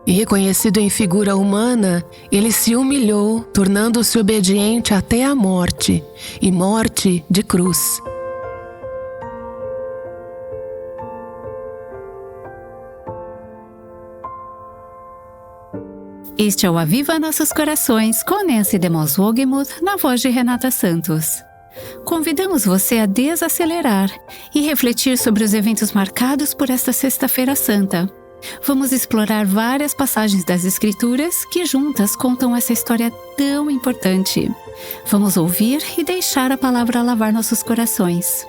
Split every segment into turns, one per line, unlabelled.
E reconhecido em figura humana, ele se humilhou, tornando-se obediente até a morte, e morte de cruz.
Este é o Aviva Nossos Corações, com Nancy DeMoss Wogemuth, na voz de Renata Santos. Convidamos você a desacelerar e refletir sobre os eventos marcados por esta Sexta-feira Santa. Vamos explorar várias passagens das Escrituras que juntas contam essa história tão importante. Vamos ouvir e deixar a palavra lavar nossos corações.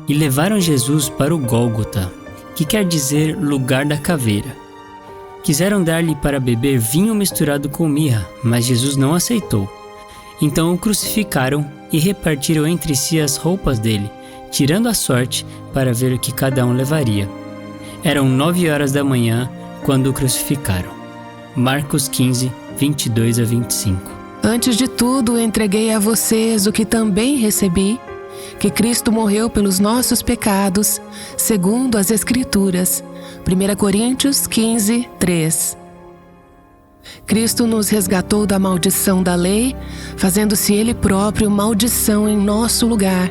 E levaram Jesus para o Gólgota, que quer dizer lugar da caveira. Quiseram dar-lhe para beber vinho misturado com mirra, mas Jesus não aceitou. Então o crucificaram e repartiram entre si as roupas dele, tirando a sorte para ver o que cada um levaria. Eram 9 horas da manhã quando o crucificaram. Marcos 15, 22 a 25.
Antes de tudo, entreguei a vocês o que também recebi, que Cristo morreu pelos nossos pecados, segundo as Escrituras. 1 Coríntios 15, 3. Cristo nos resgatou da maldição da lei, fazendo-se Ele próprio maldição em nosso lugar.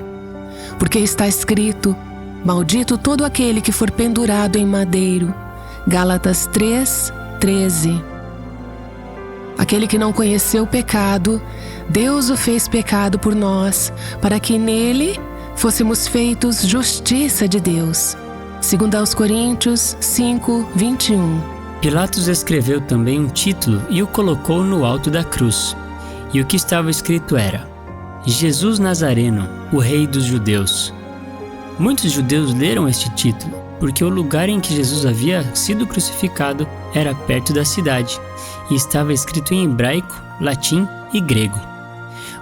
Porque está escrito: maldito todo aquele que for pendurado em madeiro. Gálatas 3, 13. Aquele que não conheceu o pecado, Deus o fez pecado por nós, para que nele fôssemos feitos justiça de Deus. 2 Coríntios 5, 21.
Pilatos escreveu também um título e o colocou no alto da cruz. E o que estava escrito era: Jesus Nazareno, o Rei dos Judeus. Muitos judeus leram este título, porque o lugar em que Jesus havia sido crucificado era perto da cidade, e estava escrito em hebraico, latim e grego.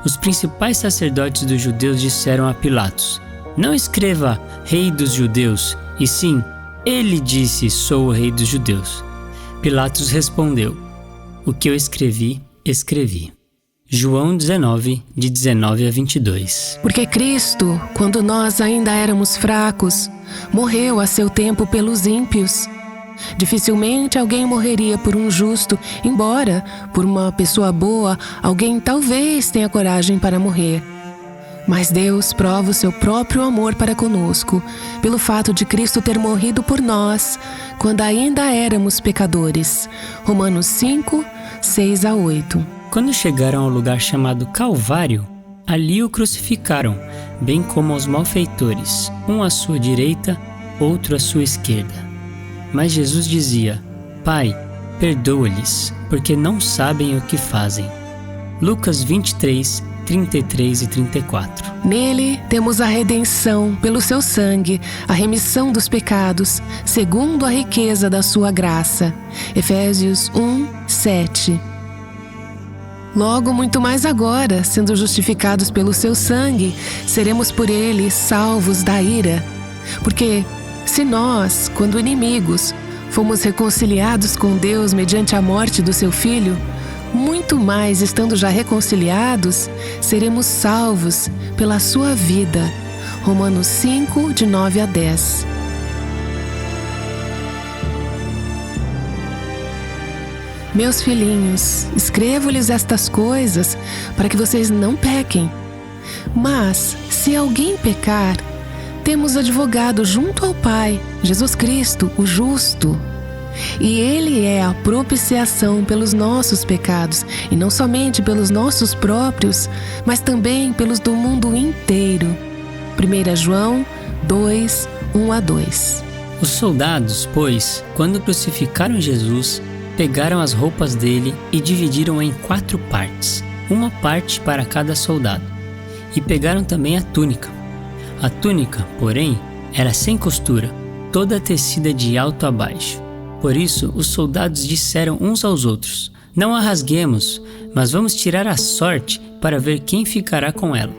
Os principais sacerdotes dos judeus disseram a Pilatos: não escreva Rei dos Judeus, e sim, ele disse: sou o Rei dos Judeus. Pilatos respondeu: o que eu escrevi, escrevi. João 19, de 19 a 22.
Porque Cristo, quando nós ainda éramos fracos, morreu a seu tempo pelos ímpios. Dificilmente alguém morreria por um justo, embora, por uma pessoa boa, alguém talvez tenha coragem para morrer. Mas Deus prova o seu próprio amor para conosco, pelo fato de Cristo ter morrido por nós, quando ainda éramos pecadores. Romanos 5, 6 a 8.
Quando chegaram ao lugar chamado Calvário, ali o crucificaram, bem como aos malfeitores, um à sua direita, outro à sua esquerda. Mas Jesus dizia: Pai, perdoa-lhes, porque não sabem o que fazem. Lucas 23, 33 e 34.
Nele temos a redenção pelo seu sangue, a remissão dos pecados, segundo a riqueza da sua graça. Efésios 1, 7. Logo, muito mais agora, sendo justificados pelo seu sangue, seremos por ele salvos da ira. Porque se nós, quando inimigos, fomos reconciliados com Deus mediante a morte do seu Filho, muito mais, estando já reconciliados, seremos salvos pela sua vida. Romanos 5, de 9 a 10. Meus filhinhos, escrevo-lhes estas coisas para que vocês não pequem. Mas, se alguém pecar, temos advogado junto ao Pai, Jesus Cristo, o justo. E Ele é a propiciação pelos nossos pecados, e não somente pelos nossos próprios, mas também pelos do mundo inteiro. 1 João 2, 1 a 2.
Os soldados, pois, quando crucificaram Jesus, pegaram as roupas dele e dividiram em 4 partes, uma parte para cada soldado. E pegaram também a túnica. A túnica, porém, era sem costura, toda tecida de alto a baixo. Por isso, os soldados disseram uns aos outros: não a rasguemos, mas vamos tirar a sorte para ver quem ficará com ela.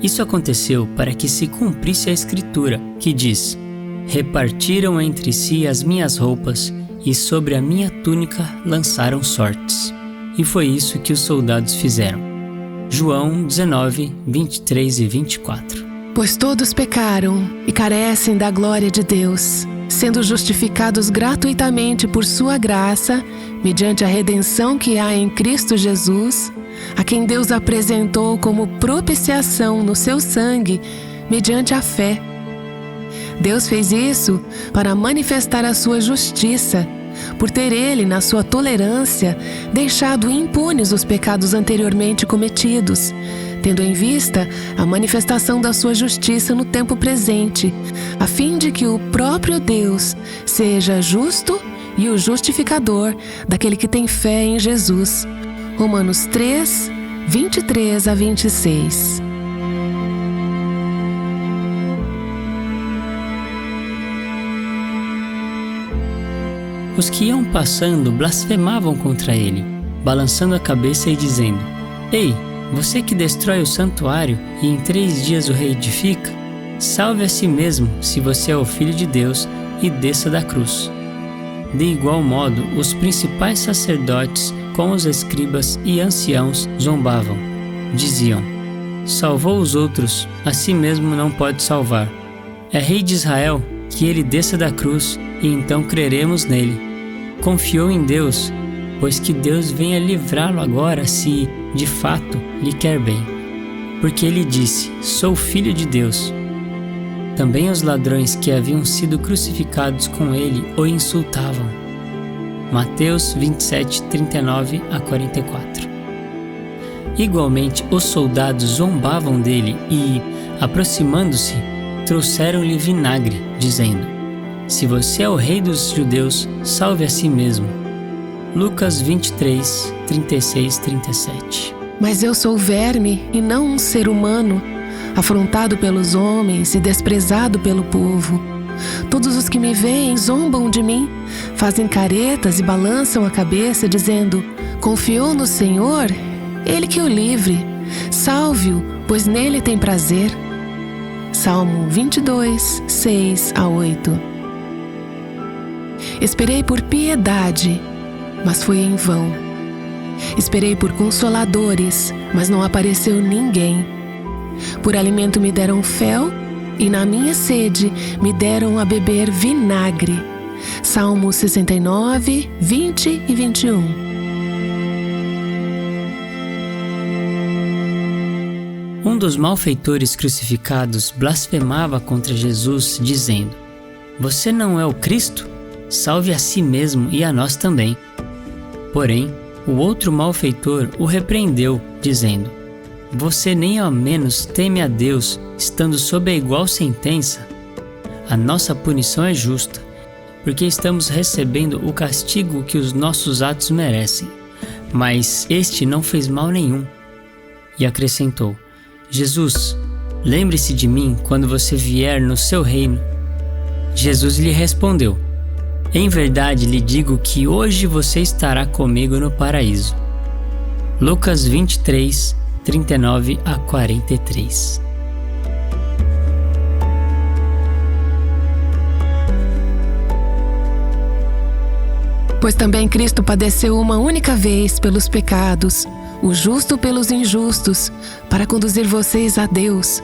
Isso aconteceu para que se cumprisse a Escritura, que diz: repartiram entre si as minhas roupas, e sobre a minha túnica lançaram sortes. E foi isso que os soldados fizeram. João 19, 23 e 24.
Pois todos pecaram e carecem da glória de Deus, sendo justificados gratuitamente por sua graça, mediante a redenção que há em Cristo Jesus, a quem Deus apresentou como propiciação no seu sangue, mediante a fé. Deus fez isso para manifestar a sua justiça, por ter Ele, na sua tolerância, deixado impunes os pecados anteriormente cometidos, tendo em vista a manifestação da sua justiça no tempo presente, a fim de que o próprio Deus seja justo e o justificador daquele que tem fé em Jesus. Romanos 3, 23 a 26.
Os que iam passando blasfemavam contra ele, balançando a cabeça e dizendo: Ei, você que destrói o santuário e em 3 dias o reedifica, salve a si mesmo, se você é o Filho de Deus, e desça da cruz. De igual modo, os principais sacerdotes, com os escribas e anciãos, zombavam. Diziam: Salvou os outros, a si mesmo não pode salvar. É rei de Israel, que ele desça da cruz, e então creremos nele. Confiou em Deus, pois que Deus venha livrá-lo agora, se, de fato, lhe quer bem. Porque ele disse: Sou filho de Deus. Também os ladrões que haviam sido crucificados com ele o insultavam. Mateus 27, 39 a 44. Igualmente, os soldados zombavam dele e, aproximando-se, trouxeram-lhe vinagre, dizendo: Se você é o rei dos judeus, salve a si mesmo. Lucas 23, 36, 37.
Mas eu sou verme e não um ser humano, afrontado pelos homens e desprezado pelo povo. Todos os que me veem zombam de mim, fazem caretas e balançam a cabeça, dizendo: Confiou no Senhor? Ele que o livre. Salve-o, pois nele tem prazer. Salmo 22, 6 a 8. Esperei por piedade, mas foi em vão. Esperei por consoladores, mas não apareceu ninguém. Por alimento me deram fel, e na minha sede me deram a beber vinagre. Salmo 69, 20 e 21.
Um dos malfeitores crucificados blasfemava contra Jesus, dizendo: Você não é o Cristo? Salve a si mesmo e a nós também. Porém, o outro malfeitor o repreendeu, dizendo: Você nem ao menos teme a Deus, estando sob a igual sentença? A nossa punição é justa, porque estamos recebendo o castigo que os nossos atos merecem. Mas este não fez mal nenhum. E acrescentou: Jesus, lembre-se de mim quando você vier no seu reino. Jesus lhe respondeu: Em verdade lhe digo que hoje você estará comigo no paraíso. Lucas 23, 39 a 43.
Pois também Cristo padeceu uma única vez pelos pecados, o justo pelos injustos, para conduzir vocês a Deus.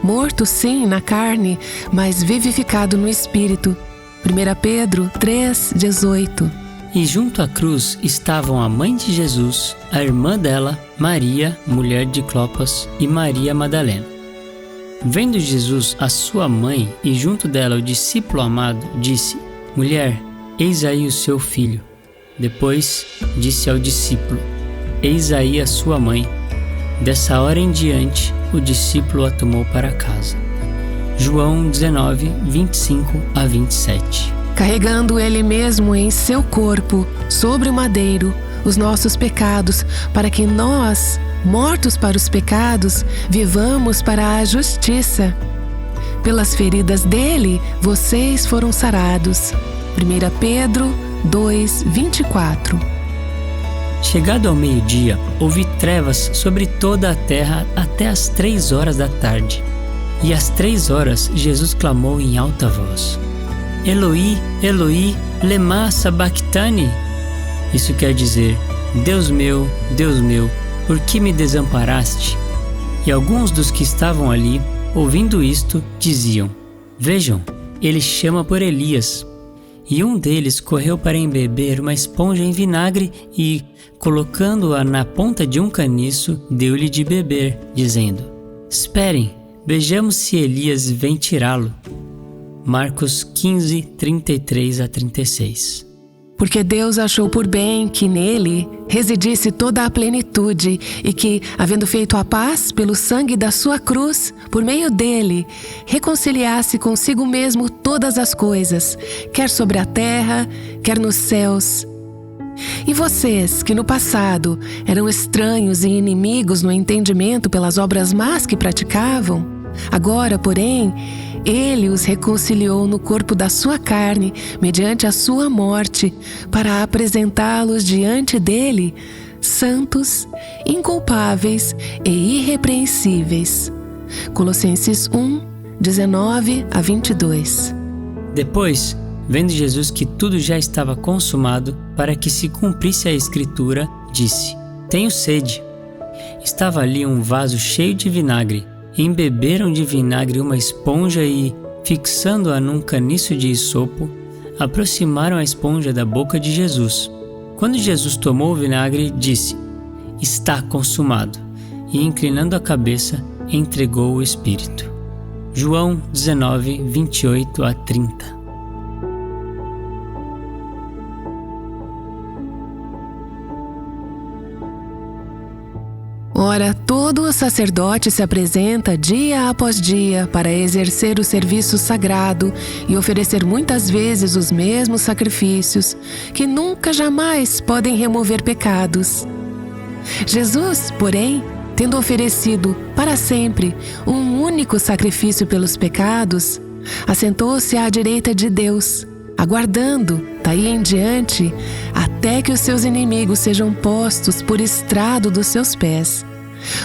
Morto sim na carne, mas vivificado no Espírito. 1 Pedro 3, 18.
E junto à cruz estavam a mãe de Jesus, a irmã dela, Maria, mulher de Clopas, e Maria Madalena. Vendo Jesus a sua mãe e junto dela o discípulo amado, disse: Mulher, eis aí o seu filho. Depois disse ao discípulo: Eis aí a sua mãe. Dessa hora em diante, o discípulo a tomou para casa. João 19, 25 a 27.
Carregando ele mesmo em seu corpo, sobre o madeiro, os nossos pecados, para que nós, mortos para os pecados, vivamos para a justiça. Pelas feridas dele, vocês foram sarados. 1 Pedro 2, 24.
Chegado ao meio-dia, houve trevas sobre toda a terra até as 3 horas da tarde. E às 3 horas, Jesus clamou em alta voz: Eloi, Eloi, lema sabachthani. Isso quer dizer, Deus meu, por que me desamparaste? E alguns dos que estavam ali, ouvindo isto, diziam: Vejam, ele chama por Elias. E um deles correu para embeber uma esponja em vinagre e, colocando-a na ponta de um caniço, deu-lhe de beber, dizendo: Esperem, vejamos se Elias vem tirá-lo. Marcos 15, 33 a 36.
Porque Deus achou por bem que nele residisse toda a plenitude e que, havendo feito a paz pelo sangue da sua cruz, por meio dele, reconciliasse consigo mesmo todas as coisas, quer sobre a terra, quer nos céus. E vocês, que no passado eram estranhos e inimigos no entendimento pelas obras más que praticavam, agora, porém, ele os reconciliou no corpo da sua carne, mediante a sua morte, para apresentá-los diante dele, santos, inculpáveis e irrepreensíveis. Colossenses 1, 19 a 22.
Depois, vendo Jesus que tudo já estava consumado, para que se cumprisse a Escritura, disse: Tenho sede. Estava ali um vaso cheio de vinagre. Embeberam de vinagre uma esponja e, fixando-a num caniço de isopo, aproximaram a esponja da boca de Jesus. Quando Jesus tomou o vinagre, disse: Está consumado, e inclinando a cabeça, entregou o Espírito. João 19, 28 a 30.
Ora, todo o sacerdote se apresenta dia após dia para exercer o serviço sagrado e oferecer muitas vezes os mesmos sacrifícios, que nunca jamais podem remover pecados. Jesus, porém, tendo oferecido para sempre um único sacrifício pelos pecados, assentou-se à direita de Deus, aguardando, daí em diante, até que os seus inimigos sejam postos por estrado dos seus pés.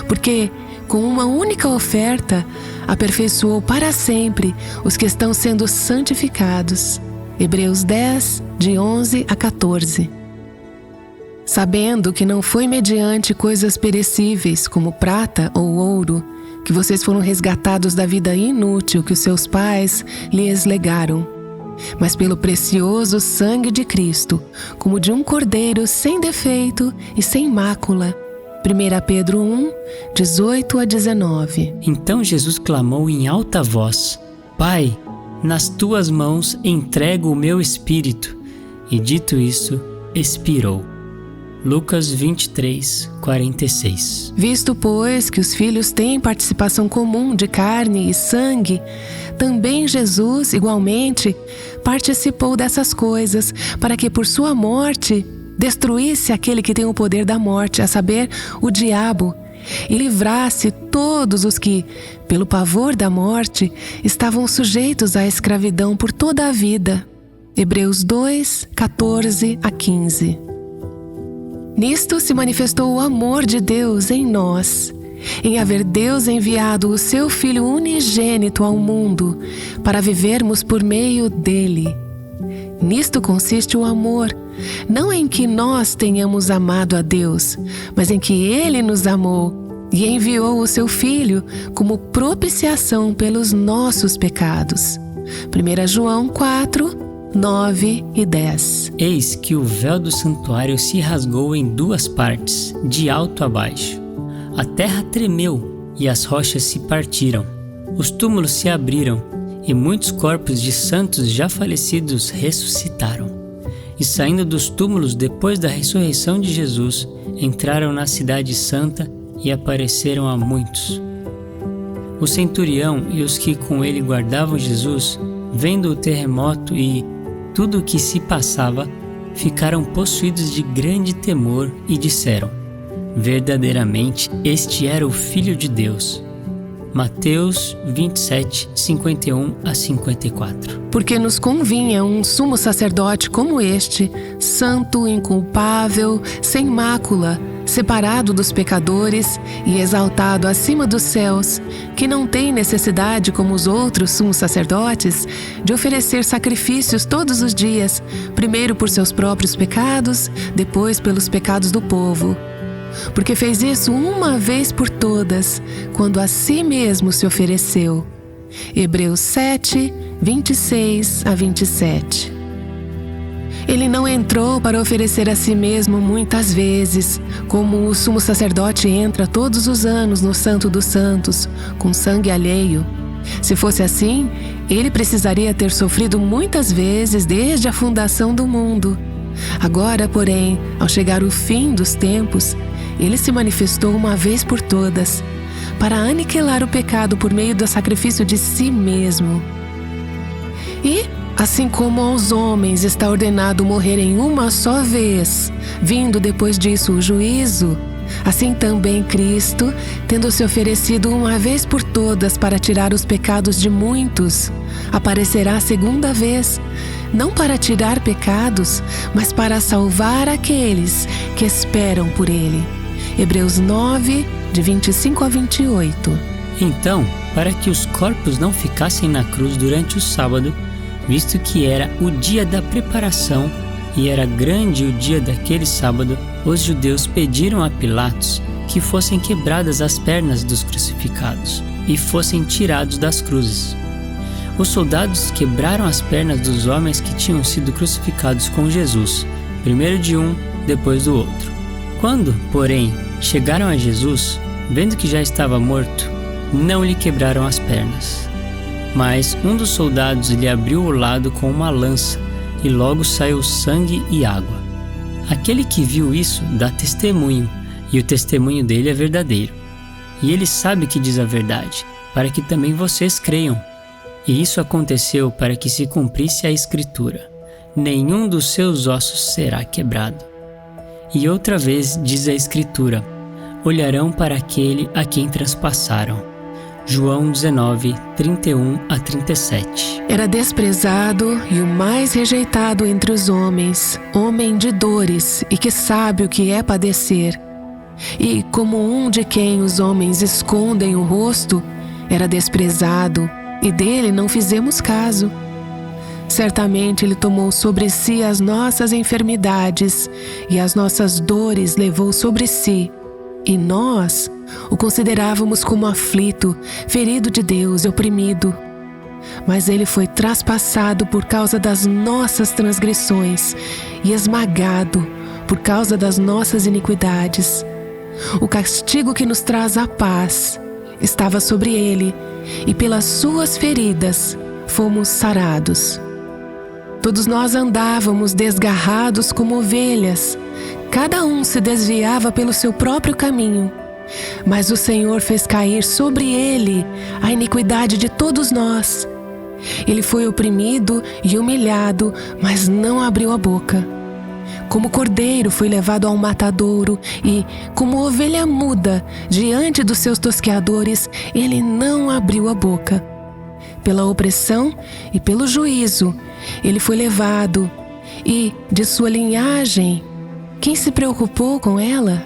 Porque, com uma única oferta, aperfeiçoou para sempre os que estão sendo santificados. Hebreus 10, de 11 a 14. Sabendo que não foi mediante coisas perecíveis, como prata ou ouro, que vocês foram resgatados da vida inútil que os seus pais lhes legaram, mas pelo precioso sangue de Cristo, como de um cordeiro sem defeito e sem mácula. 1 Pedro 1, 18 a 19.
Então Jesus clamou em alta voz: Pai, nas tuas mãos entrego o meu espírito. E dito isso, expirou. Lucas 23, 46.
Visto, pois, que os filhos têm participação comum de carne e sangue, também Jesus, igualmente, participou dessas coisas, para que por sua morte destruísse aquele que tem o poder da morte, a saber, o diabo, e livrasse todos os que, pelo pavor da morte, estavam sujeitos à escravidão por toda a vida. Hebreus 2, 14 a 15. Nisto se manifestou o amor de Deus em nós, em haver Deus enviado o seu Filho unigênito ao mundo, para vivermos por meio dele. Nisto consiste o amor, não em que nós tenhamos amado a Deus, mas em que Ele nos amou e enviou o seu Filho como propiciação pelos nossos pecados. 1 João 4, 9 e 10.
Eis que o véu do santuário se rasgou em duas partes, de alto a baixo. A terra tremeu e as rochas se partiram. Os túmulos se abriram e muitos corpos de santos já falecidos ressuscitaram. E saindo dos túmulos depois da ressurreição de Jesus, entraram na cidade santa e apareceram a muitos. O centurião e os que com ele guardavam Jesus, vendo o terremoto e tudo o que se passava, ficaram possuídos de grande temor e disseram: verdadeiramente este era o Filho de Deus. Mateus 27, 51 a 54.
Porque nos convinha um sumo sacerdote como este, santo, inculpável, sem mácula, separado dos pecadores e exaltado acima dos céus, que não tem necessidade, como os outros sumos sacerdotes, de oferecer sacrifícios todos os dias, primeiro por seus próprios pecados, depois pelos pecados do povo. Porque fez isso uma vez por todas, quando a si mesmo se ofereceu. Hebreus 7, 26 a 27. Ele não entrou para oferecer a si mesmo muitas vezes, como o sumo sacerdote entra todos os anos no Santo dos Santos, com sangue alheio. Se fosse assim, ele precisaria ter sofrido muitas vezes desde a fundação do mundo. Agora, porém, ao chegar o fim dos tempos, ele se manifestou uma vez por todas, para aniquilar o pecado por meio do sacrifício de si mesmo. E, assim como aos homens está ordenado morrerem uma só vez, vindo depois disso o juízo, assim também Cristo, tendo se oferecido uma vez por todas para tirar os pecados de muitos, aparecerá a segunda vez, não para tirar pecados, mas para salvar aqueles que esperam por ele. Hebreus 9, de 25 a 28.
Então, para que os corpos não ficassem na cruz durante o sábado, visto que era o dia da preparação e era grande o dia daquele sábado, os judeus pediram a Pilatos que fossem quebradas as pernas dos crucificados e fossem tirados das cruzes. Os soldados quebraram as pernas dos homens que tinham sido crucificados com Jesus, primeiro de um, depois do outro. Quando, porém, chegaram a Jesus, vendo que já estava morto, não lhe quebraram as pernas. Mas um dos soldados lhe abriu o lado com uma lança, e logo saiu sangue e água. Aquele que viu isso dá testemunho, e o testemunho dele é verdadeiro. E ele sabe que diz a verdade, para que também vocês creiam. E isso aconteceu para que se cumprisse a Escritura: nenhum dos seus ossos será quebrado. E outra vez diz a Escritura: olharão para aquele a quem transpassaram. João 19, 31 a 37.
Era desprezado e o mais rejeitado entre os homens, homem de dores e que sabe o que é padecer. E como um de quem os homens escondem o rosto, era desprezado, e dele não fizemos caso. Certamente ele tomou sobre si as nossas enfermidades, e as nossas dores levou sobre si. E nós o considerávamos como aflito, ferido de Deus e oprimido. Mas ele foi traspassado por causa das nossas transgressões e esmagado por causa das nossas iniquidades. O castigo que nos traz a paz estava sobre ele, e pelas suas feridas fomos sarados. Todos nós andávamos desgarrados como ovelhas, cada um se desviava pelo seu próprio caminho, mas o Senhor fez cair sobre ele a iniquidade de todos nós. Ele foi oprimido e humilhado, mas não abriu a boca. Como cordeiro foi levado ao matadouro e, como ovelha muda, diante dos seus tosqueadores, ele não abriu a boca. Pela opressão e pelo juízo, ele foi levado, e de sua linhagem, quem se preocupou com ela?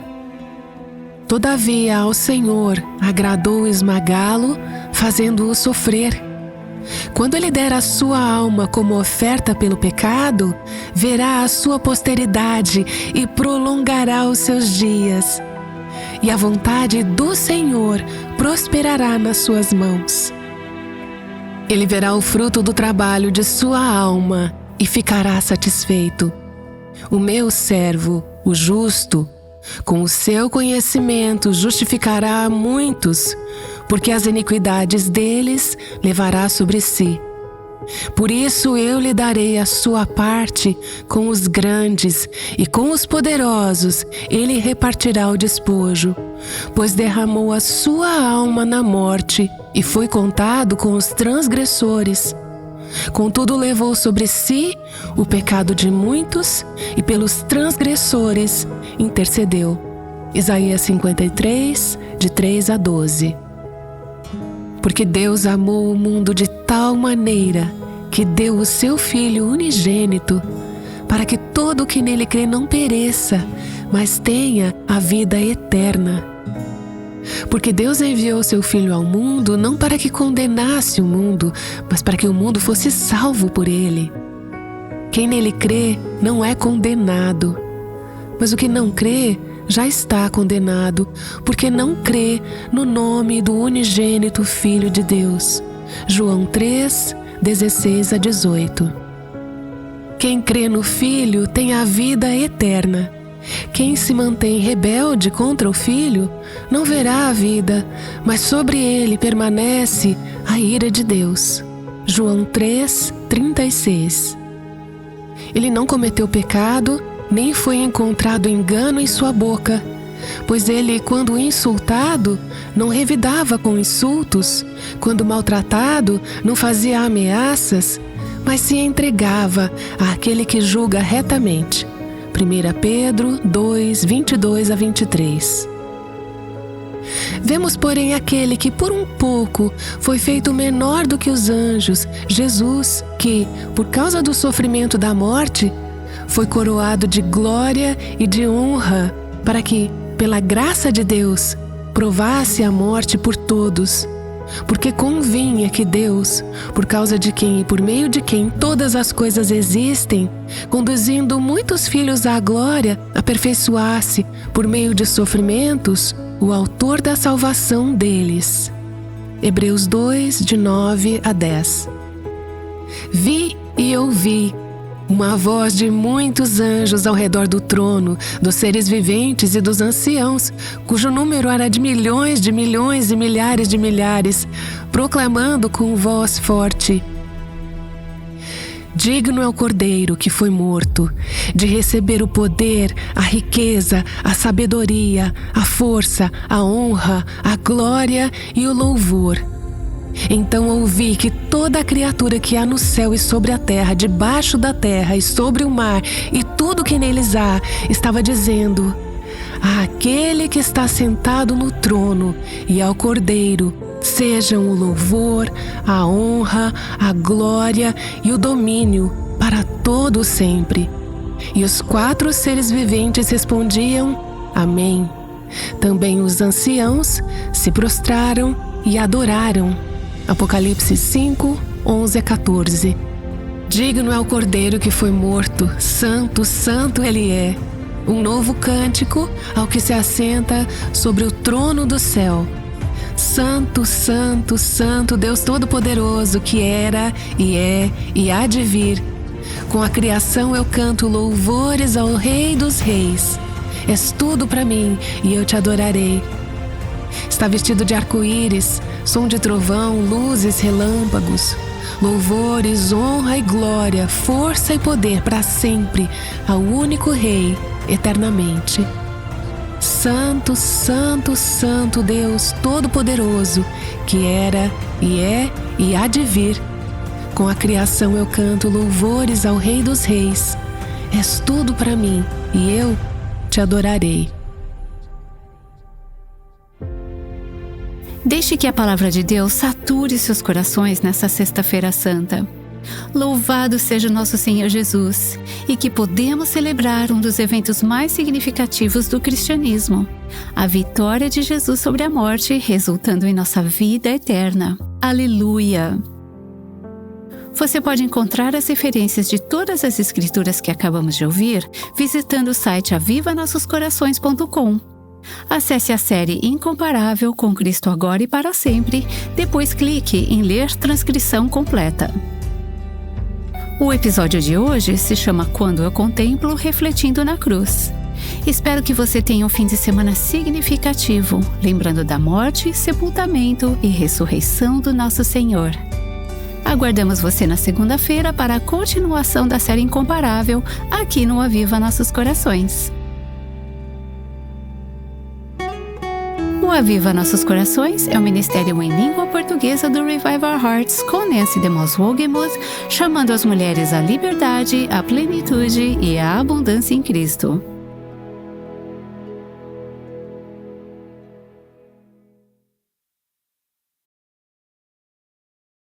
Todavia ao Senhor agradou esmagá-lo, fazendo-o sofrer. Quando ele der a sua alma como oferta pelo pecado, verá a sua posteridade e prolongará os seus dias. E a vontade do Senhor prosperará nas suas mãos. Ele verá o fruto do trabalho de sua alma e ficará satisfeito. O meu servo, o justo, com o seu conhecimento justificará a muitos, porque as iniquidades deles levará sobre si. Por isso eu lhe darei a sua parte com os grandes, e com os poderosos ele repartirá o despojo, pois derramou a sua alma na morte e foi contado com os transgressores. Contudo levou sobre si o pecado de muitos e pelos transgressores intercedeu. Isaías 53, de 3 a 12. Porque Deus amou o mundo de tal maneira que deu o seu Filho unigênito, para que todo o que nele crê não pereça, mas tenha a vida eterna. Porque Deus enviou seu Filho ao mundo não para que condenasse o mundo, mas para que o mundo fosse salvo por ele. Quem nele crê não é condenado, mas o que não crê já está condenado, porque não crê no nome do unigênito Filho de Deus. João 3, 16 a 18. Quem crê no Filho tem a vida eterna. Quem se mantém rebelde contra o Filho não verá a vida, mas sobre ele permanece a ira de Deus. João 3, 36. Ele não cometeu pecado, nem foi encontrado engano em sua boca, pois ele, quando insultado, não revidava com insultos, quando maltratado, não fazia ameaças, mas se entregava àquele que julga retamente. 1 Pedro 2, 22 a 23. Vemos, porém, aquele que por um pouco foi feito menor do que os anjos, Jesus, que, por causa do sofrimento da morte, foi coroado de glória e de honra, para que, pela graça de Deus, provasse a morte por todos. Porque convinha que Deus, por causa de quem e por meio de quem todas as coisas existem, conduzindo muitos filhos à glória, aperfeiçoasse, por meio de sofrimentos, o autor da salvação deles. Hebreus 2, de 9 a 10. Vi e ouvi uma voz de muitos anjos ao redor do trono, dos seres viventes e dos anciãos, cujo número era de milhões e milhares de milhares, proclamando com voz forte: Digno é o Cordeiro que foi morto, de receber o poder, a riqueza, a sabedoria, a força, a honra, a glória e o louvor. Então ouvi que toda a criatura que há no céu e sobre a terra, debaixo da terra e sobre o mar, e tudo que neles há, estava dizendo: Àquele que está sentado no trono e ao Cordeiro, sejam o louvor, a honra, a glória e o domínio para todo sempre. E os 4 seres viventes respondiam: Amém. Também os anciãos se prostraram e adoraram. Apocalipse 5, 11 a 14. Digno é o Cordeiro que foi morto, santo, santo ele é. Um novo cântico ao que se assenta sobre o trono do céu. Santo, santo, santo, Deus Todo-Poderoso, que era e é e há de vir. Com a criação eu canto louvores ao Rei dos Reis. És tudo para mim e eu te adorarei. Está vestido de arco-íris, som de trovão, luzes, relâmpagos. Louvores, honra e glória, força e poder para sempre ao único Rei, eternamente. Santo, santo, santo Deus Todo-Poderoso, que era e é e há de vir. Com a criação eu canto louvores ao Rei dos Reis. És tudo para mim e eu te adorarei.
Deixe que a palavra de Deus sature seus corações nesta Sexta-feira Santa. Louvado seja o nosso Senhor Jesus, e que podemos celebrar um dos eventos mais significativos do cristianismo, a vitória de Jesus sobre a morte, resultando em nossa vida eterna. Aleluia! Você pode encontrar as referências de todas as escrituras que acabamos de ouvir visitando o site avivanossoscorações.com. Acesse a série Incomparável com Cristo Agora e para Sempre, depois clique em Ler Transcrição Completa. O episódio de hoje se chama Quando eu Contemplo Refletindo na Cruz. Espero que você tenha um fim de semana significativo, lembrando da morte, sepultamento e ressurreição do nosso Senhor. Aguardamos você na segunda-feira para a continuação da série Incomparável aqui no Aviva Nossos Corações. O Aviva Nossos Corações é um ministério em língua portuguesa do Revive Our Hearts com Nancy DeMoss Wogemuth, chamando as mulheres à liberdade, à plenitude e à abundância em Cristo.